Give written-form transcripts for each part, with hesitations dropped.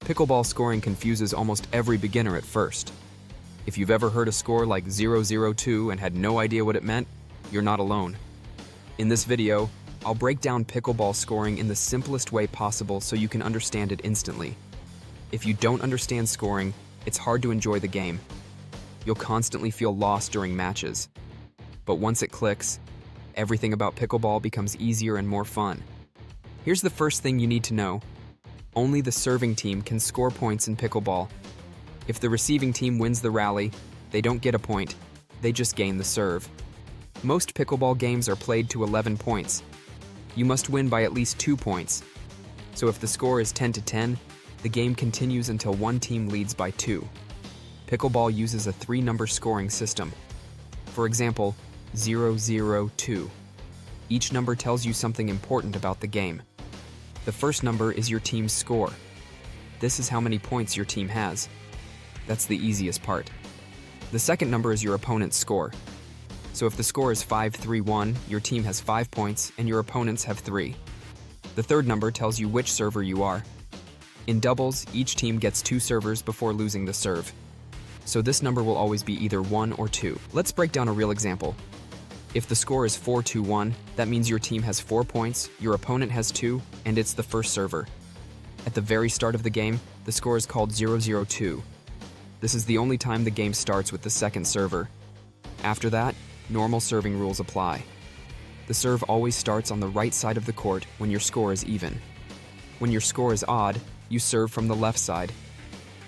Pickleball scoring confuses almost every beginner at first. If you've ever heard a score like 002 and had no idea what it meant, you're not alone. In this video, I'll break down pickleball scoring in the simplest way possible so you can understand it instantly. If you don't understand scoring, it's hard to enjoy the game. You'll constantly feel lost during matches. But once it clicks, everything about pickleball becomes easier and more fun. Here's the first thing you need to know. Only the serving team can score points in pickleball. If the receiving team wins the rally, they don't get a point, they just gain the serve. Most pickleball games are played to 11 points. You must win by at least 2 points. So if the score is 10-10, the game continues until one team leads by 2. Pickleball uses a 3-number scoring system. For example, 002. Each number tells you something important about the game. The first number is your team's score. This is how many points your team has. That's the easiest part. The second number is your opponent's score. So if the score is 5-3-1, your team has 5 points and your opponents have 3. The third number tells you which server you are. In doubles, each team gets 2 servers before losing the serve. So this number will always be either 1 or 2. Let's break down a real example. If the score is 4-2-1, that means your team has 4 points, your opponent has 2, and it's the first server. At the very start of the game, the score is called 002. This is the only time the game starts with the second server. After that, normal serving rules apply. The serve always starts on the right side of the court when your score is even. When your score is odd, you serve from the left side.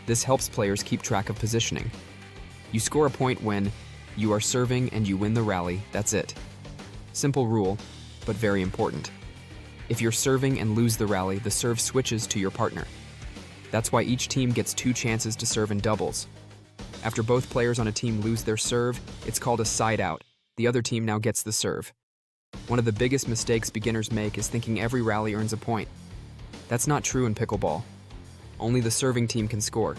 This helps players keep track of positioning. You score a point when you are serving and you win the rally, that's it. Simple rule, but very important. If you're serving and lose the rally, the serve switches to your partner. That's why each team gets 2 chances to serve in doubles. After both players on a team lose their serve, it's called a side out. The other team now gets the serve. One of the biggest mistakes beginners make is thinking every rally earns a point. That's not true in pickleball. Only the serving team can score.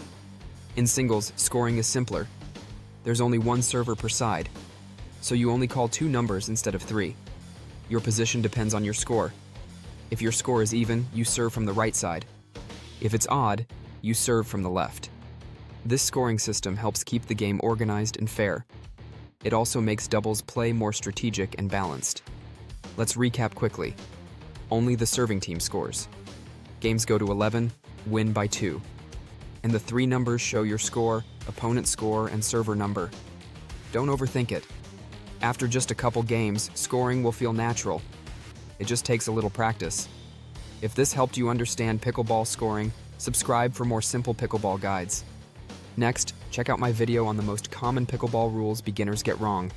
In singles, scoring is simpler. There's only 1 server per side, so you only call 2 numbers instead of 3. Your position depends on your score. If your score is even, you serve from the right side. If it's odd, you serve from the left. This scoring system helps keep the game organized and fair. It also makes doubles play more strategic and balanced. Let's recap quickly. Only the serving team scores. Games go to 11, win by 2. And the 3 numbers show your score, opponent score, and server number. Don't overthink it. After just a couple games, scoring will feel natural. It just takes a little practice. If this helped you understand pickleball scoring, subscribe for more simple pickleball guides. Next, check out my video on the most common pickleball rules beginners get wrong.